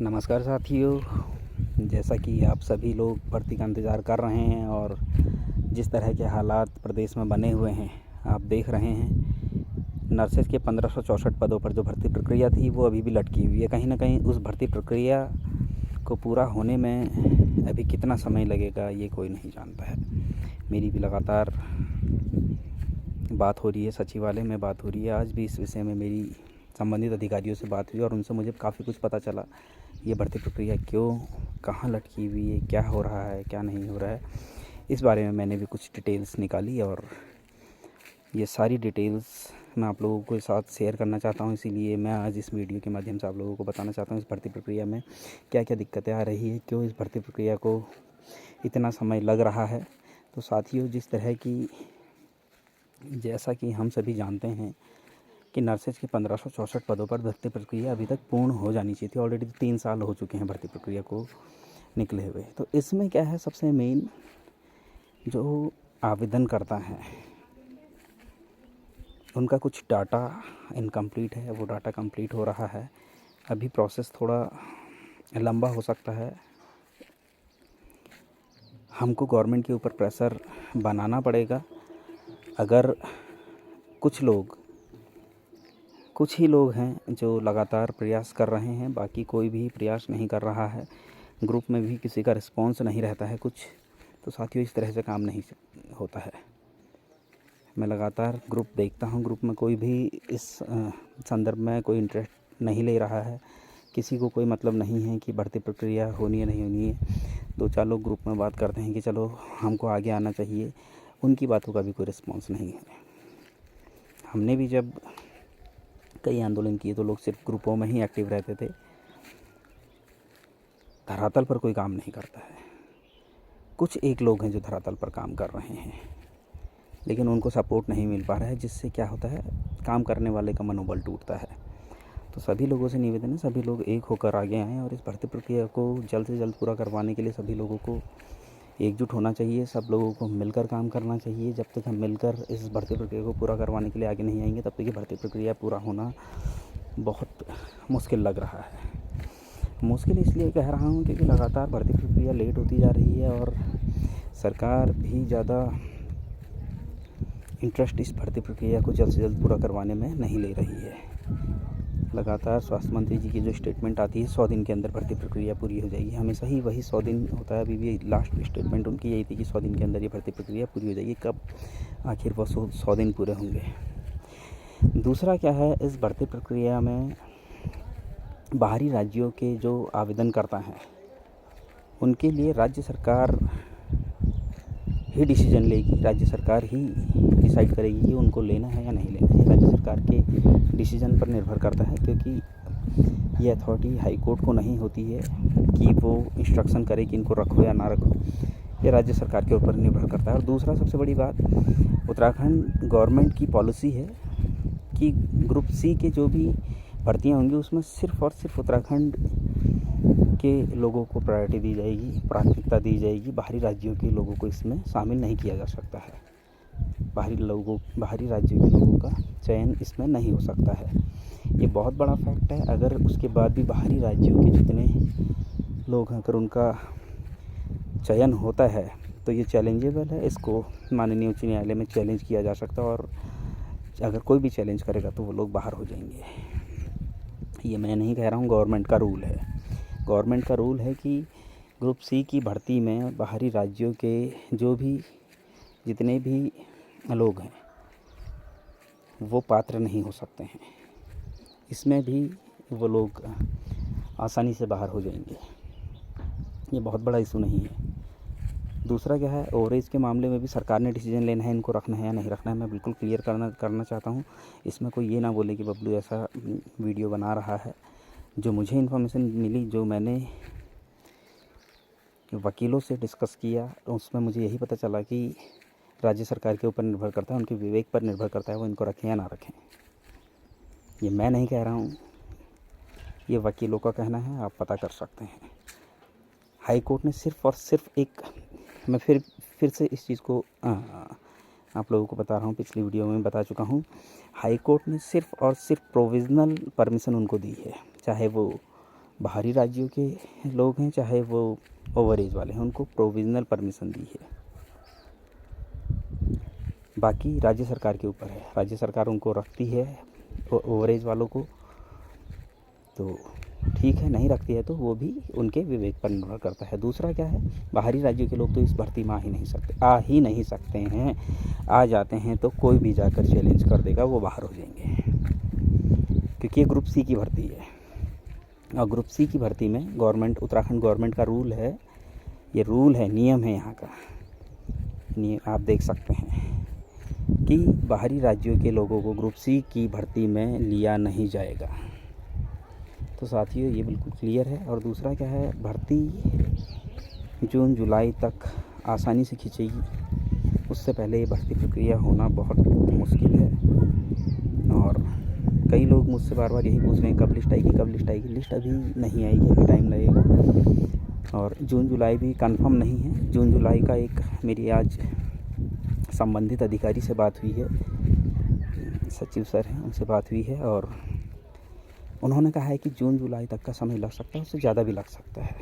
नमस्कार साथियों, जैसा कि आप सभी लोग भर्ती का इंतज़ार कर रहे हैं और जिस तरह के हालात प्रदेश में बने हुए हैं आप देख रहे हैं। नर्सेज के 1564 पदों पर जो भर्ती प्रक्रिया थी वो अभी भी लटकी हुई है। कहीं ना कहीं उस भर्ती प्रक्रिया को पूरा होने में अभी कितना समय लगेगा ये कोई नहीं जानता है। मेरी भी लगातार बात हो रही है, सचिवालय में बात हो रही है। आज भी इस विषय में मेरी संबंधित अधिकारियों से बात हुई और उनसे मुझे काफ़ी कुछ पता चला। ये भर्ती प्रक्रिया क्यों, कहाँ लटकी हुई है, क्या हो रहा है, क्या नहीं हो रहा है, इस बारे में मैंने भी कुछ डिटेल्स निकाली और ये सारी डिटेल्स मैं आप लोगों के साथ शेयर करना चाहता हूँ। इसीलिए मैं आज इस वीडियो के माध्यम से आप लोगों को बताना चाहता हूँ इस भर्ती प्रक्रिया में क्या क्या दिक्कतें आ रही है, क्यों इस भर्ती प्रक्रिया को इतना समय लग रहा है। तो साथियों, जिस तरह की, जैसा कि हम सभी जानते हैं कि नर्सेज के 1564 पदों पर भर्ती प्रक्रिया अभी तक पूर्ण हो जानी चाहिए थी। ऑलरेडी 3 साल हो चुके हैं भर्ती प्रक्रिया को निकले हुए। तो इसमें क्या है, सबसे मेन जो आवेदन करता है उनका कुछ डाटा इनकम्प्लीट है, वो डाटा कंप्लीट हो रहा है। अभी प्रोसेस थोड़ा लंबा हो सकता है। हमको गवर्नमेंट के ऊपर प्रेशर बनाना पड़ेगा। अगर कुछ ही लोग हैं जो लगातार प्रयास कर रहे हैं, बाकी कोई भी प्रयास नहीं कर रहा है, ग्रुप में भी किसी का रिस्पांस नहीं रहता है कुछ, तो साथियों इस तरह से काम नहीं होता है। मैं लगातार ग्रुप देखता हूँ, ग्रुप में कोई भी इस संदर्भ में कोई इंटरेस्ट नहीं ले रहा है। किसी को कोई मतलब नहीं है कि भर्ती प्रक्रिया होनी है नहीं होनी है। 2-4 लोग ग्रुप में बात करते हैं कि चलो हमको आगे आना चाहिए, उनकी बातों का भी कोई रिस्पॉन्स नहीं है। हमने भी जब कई आंदोलन किए तो लोग सिर्फ ग्रुपों में ही एक्टिव रहते थे, धरातल पर कोई काम नहीं करता है। कुछ एक लोग हैं जो धरातल पर काम कर रहे हैं, लेकिन उनको सपोर्ट नहीं मिल पा रहा है, जिससे क्या होता है, काम करने वाले का मनोबल टूटता है। तो सभी लोगों से निवेदन है, सभी लोग एक होकर आगे आएँ और इस भर्ती प्रक्रिया को जल्द से जल्द पूरा करवाने के लिए सभी लोगों को एकजुट होना चाहिए। सब लोगों को मिलकर काम करना चाहिए। जब तक हम मिलकर इस भर्ती प्रक्रिया को पूरा करवाने के लिए आगे नहीं आएंगे, तब तक ये भर्ती प्रक्रिया पूरा होना बहुत मुश्किल लग रहा है। मुश्किल इसलिए कह रहा हूँ क्योंकि लगातार भर्ती प्रक्रिया लेट होती जा रही है और सरकार भी ज़्यादा इंटरेस्ट इस भर्ती प्रक्रिया को जल्द से जल्द पूरा करवाने में नहीं ले रही है। लगातार स्वास्थ्य मंत्री जी की जो स्टेटमेंट आती है 100 दिन के अंदर भर्ती प्रक्रिया पूरी हो जाएगी, हमेशा ही वही 100 दिन होता है। अभी भी लास्ट स्टेटमेंट उनकी यही थी कि 100 दिन के अंदर ये भर्ती प्रक्रिया पूरी हो जाएगी। कब आखिर वो 100 दिन पूरे होंगे। दूसरा क्या है, इस भर्ती प्रक्रिया में बाहरी राज्यों के जो आवेदनकर्ता हैं उनके लिए राज्य सरकार ही डिसीजन लेगी, राज्य सरकार ही डिसाइड करेगी कि उनको लेना है या नहीं लेना है। राज्य सरकार के डिसीजन पर निर्भर करता है, क्योंकि ये अथॉरिटी हाई कोर्ट को नहीं होती है कि वो इंस्ट्रक्शन करे कि इनको रखो या ना रखो। ये राज्य सरकार के ऊपर निर्भर करता है। और दूसरा सबसे बड़ी बात, उत्तराखंड गवर्नमेंट की पॉलिसी है कि ग्रुप सी के जो भी भर्तियाँ होंगी उसमें सिर्फ़ और सिर्फ उत्तराखंड के लोगों को प्रायोरिटी दी जाएगी, प्राथमिकता दी जाएगी। बाहरी राज्यों के लोगों को इसमें शामिल नहीं किया जा सकता है। बाहरी राज्यों के लोगों का चयन इसमें नहीं हो सकता है। ये बहुत बड़ा फैक्ट है। अगर उसके बाद भी बाहरी राज्यों के जितने लोग हैं, अगर उनका चयन होता है तो ये चैलेंजेबल है। इसको माननीय उच्च न्यायालय में चैलेंज किया जा सकता है और अगर कोई भी चैलेंज करेगा तो वो लोग बाहर हो जाएंगे। ये मैं नहीं कह रहा हूँ, गवर्नमेंट का रूल है। गवर्नमेंट का रूल है कि ग्रुप सी की भर्ती में बाहरी राज्यों के जो भी जितने भी लोग हैं वो पात्र नहीं हो सकते हैं। इसमें भी वो लोग आसानी से बाहर हो जाएंगे। ये बहुत बड़ा इशू नहीं है। दूसरा क्या है, ओवरेज के मामले में भी सरकार ने डिसीजन लेना है, इनको रखना है या नहीं रखना है। मैं बिल्कुल क्लियर करना चाहता हूँ। इसमें कोई ये ना बोले कि बबलू ऐसा वीडियो बना रहा है। जो मुझे इन्फॉर्मेशन मिली, जो मैंने वकीलों से डिस्कस किया, तो उसमें मुझे यही पता चला कि राज्य सरकार के ऊपर निर्भर करता है, उनके विवेक पर निर्भर करता है वो इनको रखें या ना रखें। ये मैं नहीं कह रहा हूँ, ये वकीलों का कहना है, आप पता कर सकते हैं। हाई कोर्ट ने सिर्फ़ और सिर्फ एक, मैं फिर से इस चीज़ को आप लोगों को बता रहा हूँ, पिछली वीडियो में बता चुका हूँ। हाई कोर्ट ने सिर्फ़ और सिर्फ प्रोविज़नल परमिशन उनको दी है, चाहे वो बाहरी राज्यों के लोग हैं चाहे वो ओवर एज वाले हैं, उनको प्रोविज़नल परमिशन दी है। बाकी राज्य सरकार के ऊपर है, राज्य सरकार उनको रखती है ओवर एज वालों को तो ठीक है, नहीं रखती है तो वो भी उनके विवेक पर निर्भर करता है। दूसरा क्या है, बाहरी राज्यों के लोग तो इस भर्ती में आ ही नहीं सकते हैं। आ जाते हैं तो कोई भी जाकर चैलेंज कर देगा, वो बाहर हो जाएंगे, क्योंकि ये ग्रुप सी की भर्ती है। और ग्रुप सी की भर्ती में उत्तराखंड गवर्नमेंट का रूल है, ये रूल है, नियम है यहाँ का, नियम आप देख सकते हैं कि बाहरी राज्यों के लोगों को ग्रुप सी की भर्ती में लिया नहीं जाएगा। तो साथियों ये बिल्कुल क्लियर है। और दूसरा क्या है, भर्ती जून जुलाई तक आसानी से खींचेगी, उससे पहले ये भर्ती प्रक्रिया होना बहुत मुश्किल है। और कई लोग मुझसे बार बार यही पूछ रहे हैं कब लिस्ट आएगी। लिस्ट अभी नहीं आएगी, अभी टाइम लगेगा। और जून जुलाई भी कंफर्म नहीं है। जून जुलाई का एक मेरी आज संबंधित अधिकारी से बात हुई है, सचिव सर हैं, उनसे बात हुई है और उन्होंने कहा है कि जून जुलाई तक का समय लग सकता है, उससे ज़्यादा भी लग सकता है।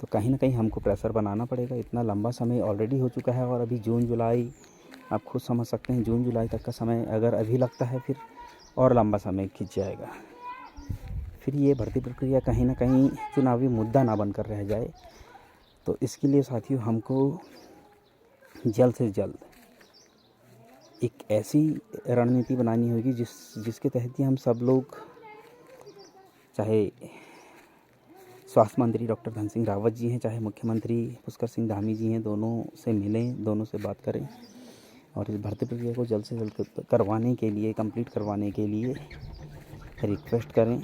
तो कहीं ना कहीं हमको प्रेशर बनाना पड़ेगा, इतना लंबा समय ऑलरेडी हो चुका है और अभी जून जुलाई, आप खुद समझ सकते हैं, जून जुलाई तक का समय अगर अभी लगता है फिर और लंबा समय खिंच जाएगा। फिर ये भर्ती प्रक्रिया कहीं ना कहीं चुनावी मुद्दा ना बनकर रह जाए। तो इसके लिए साथियों हमको जल्द से जल्द एक ऐसी रणनीति बनानी होगी जिसके तहत ही हम सब लोग, चाहे स्वास्थ्य मंत्री डॉक्टर धन सिंह रावत जी हैं, चाहे मुख्यमंत्री पुष्कर सिंह धामी जी हैं, दोनों से मिलें, दोनों से बात करें और इस भर्ती प्रक्रिया को जल्द से जल्द करवाने के लिए, कंप्लीट करवाने के लिए रिक्वेस्ट करें।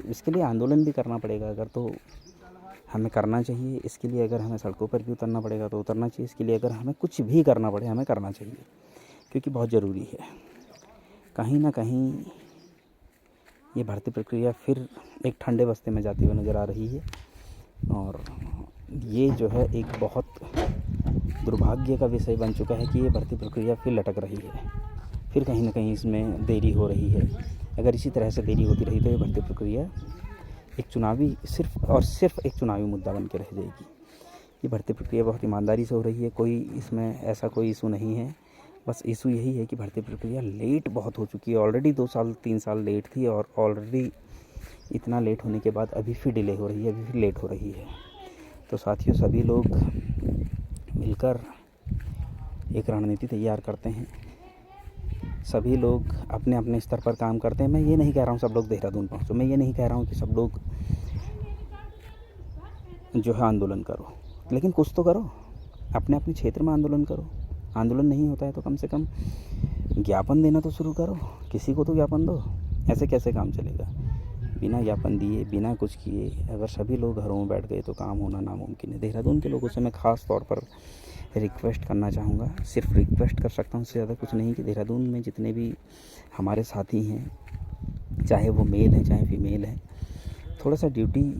इसके लिए आंदोलन भी करना पड़ेगा अगर, तो हमें करना चाहिए। इसके लिए अगर हमें सड़कों पर भी उतरना पड़ेगा तो उतरना चाहिए। इसके लिए अगर हमें कुछ भी करना पड़े हमें करना चाहिए, क्योंकि बहुत ज़रूरी है। कहीं ना कहीं ये भर्ती प्रक्रिया फिर एक ठंडे बस्ते में जाती हुई नज़र आ रही है और ये जो है एक बहुत दुर्भाग्य का विषय बन चुका है कि ये भर्ती प्रक्रिया फिर लटक रही है, फिर कहीं ना कहीं इसमें देरी हो रही है। अगर इसी तरह से देरी होती रही तो ये भर्ती प्रक्रिया एक चुनावी सिर्फ एक चुनावी मुद्दा बन के रह जाएगी। ये भर्ती प्रक्रिया बहुत ईमानदारी से हो रही है, कोई इसमें ऐसा कोई इशू नहीं है। बस इशू यही है कि भर्ती प्रक्रिया लेट बहुत हो चुकी है, ऑलरेडी 2 साल 3 साल लेट थी और ऑलरेडी इतना लेट होने के बाद अभी फिर डिले हो रही है, अभी फिर लेट हो रही है। तो साथियों सभी लोग मिलकर एक रणनीति तैयार करते हैं, सभी लोग अपने अपने स्तर पर काम करते हैं। मैं ये नहीं कह रहा हूँ सब लोग देहरादून पहुँचो, मैं ये नहीं कह रहा हूँ कि सब लोग जो है आंदोलन करो, लेकिन कुछ तो करो, अपने अपने क्षेत्र में आंदोलन करो। आंदोलन नहीं होता है तो कम से कम ज्ञापन देना तो शुरू करो, किसी को तो ज्ञापन दो। ऐसे कैसे काम चलेगा? बिना ज्ञापन दिए, बिना कुछ किए अगर सभी लोग घरों में बैठ गए तो काम होना नामुमकिन है। देहरादून के लोगों से मैं ख़ास तौर पर रिक्वेस्ट करना चाहूँगा, सिर्फ रिक्वेस्ट कर सकता हूँ, उससे ज़्यादा कुछ नहीं, कि देहरादून में जितने भी हमारे साथी हैं, चाहे वो मेल हैं चाहे फीमेल हैं, थोड़ा सा ड्यूटी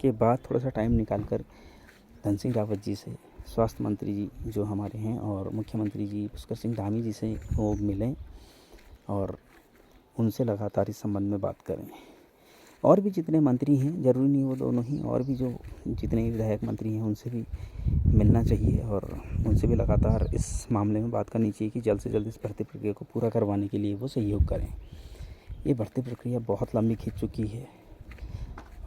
के बाद थोड़ा सा टाइम निकाल कर धन सिंह रावत जी से, स्वास्थ्य मंत्री जी जो हमारे हैं और मुख्यमंत्री जी पुष्कर सिंह धामी जी से वो मिलें और उनसे लगातार इस संबंध में बात करें। और भी जितने मंत्री हैं, ज़रूरी नहीं वो दोनों ही, और भी जो जितने विधायक मंत्री हैं उनसे भी मिलना चाहिए और उनसे भी लगातार इस मामले में बात करनी चाहिए कि जल्द से जल्द इस भर्ती प्रक्रिया को पूरा करवाने के लिए वो सहयोग करें। ये भर्ती प्रक्रिया बहुत लंबी खींच चुकी है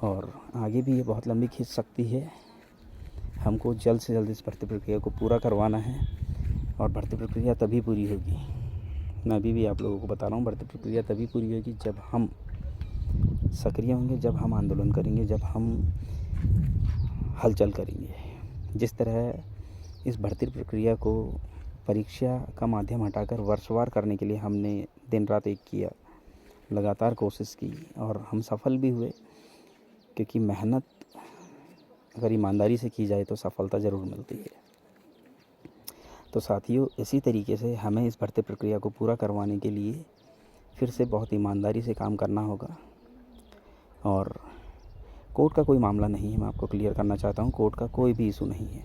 और आगे भी ये बहुत लंबी खींच सकती है। हमको जल्द से जल्द इस भर्ती प्रक्रिया को पूरा करवाना है और भर्ती प्रक्रिया तभी पूरी होगी, मैं अभी भी आप लोगों को बता रहा हूँ, भर्ती प्रक्रिया तभी पूरी होगी जब हम सक्रिय होंगे, जब हम आंदोलन करेंगे, जब हम हलचल करेंगे। जिस तरह इस भर्ती प्रक्रिया को परीक्षा का माध्यम हटाकर वर्षवार करने के लिए हमने दिन रात एक किया, लगातार कोशिश की और हम सफल भी हुए, क्योंकि मेहनत अगर ईमानदारी से की जाए तो सफलता ज़रूर मिलती है। तो साथियों इसी तरीके से हमें इस भर्ती प्रक्रिया को पूरा करवाने के लिए फिर से बहुत ईमानदारी से काम करना होगा। और कोर्ट का कोई मामला नहीं है, मैं आपको क्लियर करना चाहता हूँ, कोर्ट का कोई भी इशू नहीं है।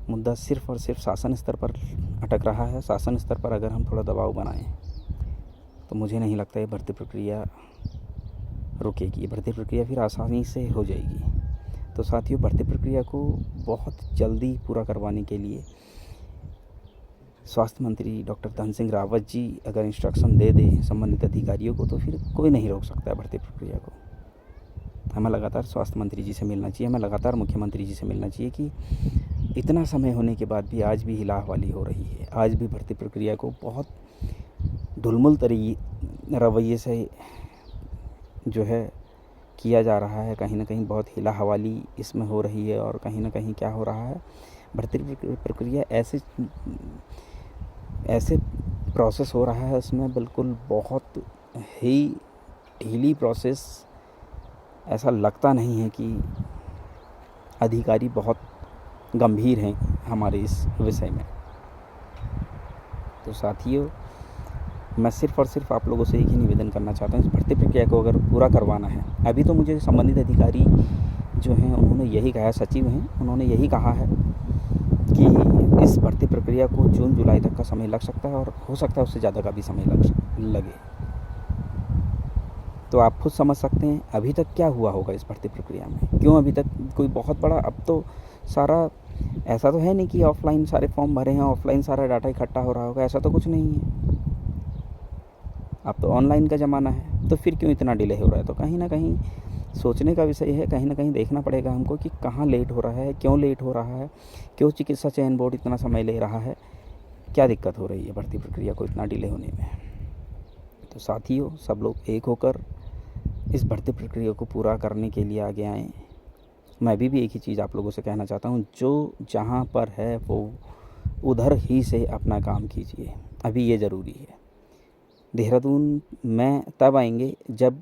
मुद्दा सिर्फ़ और सिर्फ शासन स्तर पर अटक रहा है। शासन स्तर पर अगर हम थोड़ा दबाव बनाएं तो मुझे नहीं लगता ये भर्ती प्रक्रिया रुकेगी, भर्ती प्रक्रिया फिर आसानी से हो जाएगी। तो साथियों, भर्ती प्रक्रिया को बहुत जल्दी पूरा करवाने के लिए स्वास्थ्य मंत्री डॉक्टर धन सिंह रावत जी अगर इंस्ट्रक्शन दे दें संबंधित अधिकारियों को, तो फिर कोई नहीं रोक सकता है भर्ती प्रक्रिया को। हमें लगातार स्वास्थ्य मंत्री जी से मिलना चाहिए, हमें लगातार मुख्यमंत्री जी से मिलना चाहिए कि इतना समय होने के बाद भी आज भी हिलाहवाली हो रही है, आज भी भर्ती प्रक्रिया को बहुत ढुलमुल रवैये से जो है किया जा रहा है। कहीं ना कहीं बहुत हिलाहवाली इसमें हो रही है, और कहीं ना कहीं क्या हो रहा है, भर्ती प्रक्रिया ऐसे प्रोसेस हो रहा है, उसमें बिल्कुल बहुत ही ढीली प्रोसेस। ऐसा लगता नहीं है कि अधिकारी बहुत गंभीर हैं हमारे इस विषय में। तो साथियों, मैं सिर्फ़ और सिर्फ आप लोगों से एक ही निवेदन करना चाहता हूँ, इस भर्ती प्रक्रिया को अगर पूरा करवाना है, अभी तो मुझे संबंधित अधिकारी जो हैं उन्होंने यही कहा है, सचिव हैं, उन्होंने यही कहा है कि इस भर्ती प्रक्रिया को जून जुलाई तक का समय लग सकता है, और हो सकता है उससे ज़्यादा का भी समय लगे। तो आप खुद समझ सकते हैं अभी तक क्या हुआ होगा इस भर्ती प्रक्रिया में, क्यों अभी तक कोई बहुत बड़ा, अब तो सारा ऐसा तो है नहीं कि ऑफलाइन सारे फॉर्म भरे हैं, ऑफलाइन सारा डाटा इकट्ठा हो रहा होगा, ऐसा तो कुछ नहीं है। अब तो ऑनलाइन का ज़माना है, तो फिर क्यों इतना डिले हो रहा है? तो कहीं ना कहीं सोचने का विषय है, कहीं ना कहीं देखना पड़ेगा हमको कि कहाँ लेट हो रहा है, क्यों लेट हो रहा है, क्यों चिकित्सा चयन बोर्ड इतना समय ले रहा है, क्या दिक्कत हो रही है भर्ती प्रक्रिया को इतना डिले होने में। तो साथियों, सब लोग एक होकर इस भर्ती प्रक्रिया को पूरा करने के लिए आगे आएँ। मैं अभी भी एक ही चीज़ आप लोगों से कहना चाहता हूँ, जो जहाँ पर है वो उधर ही से अपना काम कीजिए, अभी ये ज़रूरी है। देहरादून में तब आएंगे जब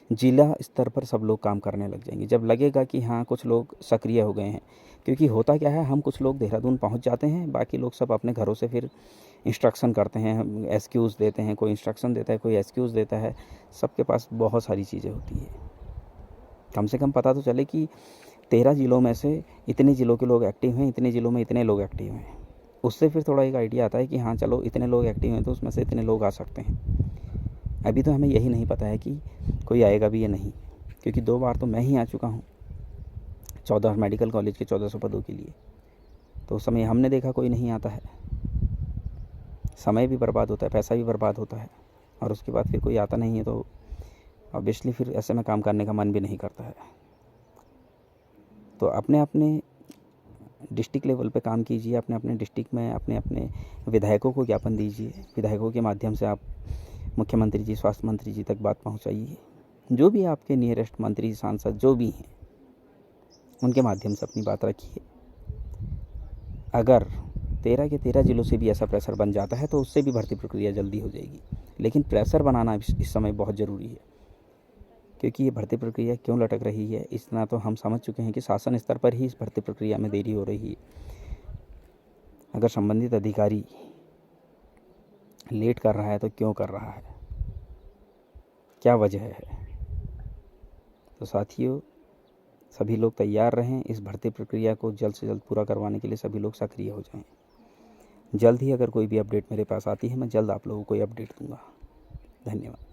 जिला स्तर पर सब लोग काम करने लग जाएंगे, जब लगेगा कि हाँ कुछ लोग सक्रिय हो गए हैं। क्योंकि होता क्या है, हम कुछ लोग देहरादून पहुंच जाते हैं, बाकी लोग सब अपने घरों से फिर इंस्ट्रक्शन करते हैं, एक्सक्यूज़ देते हैं, कोई इंस्ट्रक्शन देता है, कोई एक्सक्यूज़ देता है, सबके पास बहुत सारी चीज़ें होती है। कम से कम पता तो चले कि 13 ज़िलों में से इतने ज़िलों के लोग एक्टिव हैं, इतने ज़िलों में इतने लोग एक्टिव हैं। उससे फिर थोड़ा एक आइडिया आता है कि हाँ चलो इतने लोग एक्टिव हैं तो उसमें से इतने लोग आ सकते हैं। अभी तो हमें यही नहीं पता है कि कोई आएगा भी या नहीं, क्योंकि 2 बार तो मैं ही आ चुका हूँ 14 मेडिकल कॉलेज के 1400 पदों के लिए। तो उस समय हमने देखा कोई नहीं आता है, समय भी बर्बाद होता है, पैसा भी बर्बाद होता है, और उसके बाद फिर कोई आता नहीं है, तो ऑब्वियसली फिर ऐसे में काम करने का मन भी नहीं करता है। तो अपने अपने डिस्ट्रिक्ट लेवल पे काम कीजिए, अपने अपने डिस्ट्रिक्ट में अपने अपने विधायकों को ज्ञापन दीजिए, विधायकों के माध्यम से आप मुख्यमंत्री जी, स्वास्थ्य मंत्री जी तक बात पहुंचाइए। जो भी आपके नियरेस्ट मंत्री, सांसद जो भी हैं, उनके माध्यम से अपनी बात रखिए। अगर 13 के 13 ज़िलों से भी ऐसा प्रेशर बन जाता है तो उससे भी भर्ती प्रक्रिया जल्दी हो जाएगी। लेकिन प्रेशर बनाना इस समय बहुत ज़रूरी है, क्योंकि ये भर्ती प्रक्रिया क्यों लटक रही है, इतना तो हम समझ चुके हैं कि शासन स्तर पर ही इस भर्ती प्रक्रिया में देरी हो रही है। अगर संबंधित अधिकारी लेट कर रहा है तो क्यों कर रहा है, क्या वजह है? तो साथियों, सभी लोग तैयार रहें, इस भर्ती प्रक्रिया को जल्द से जल्द पूरा करवाने के लिए सभी लोग सक्रिय हो जाएं। जल्द ही अगर कोई भी अपडेट मेरे पास आती है, मैं जल्द आप लोगों को अपडेट दूंगा। धन्यवाद।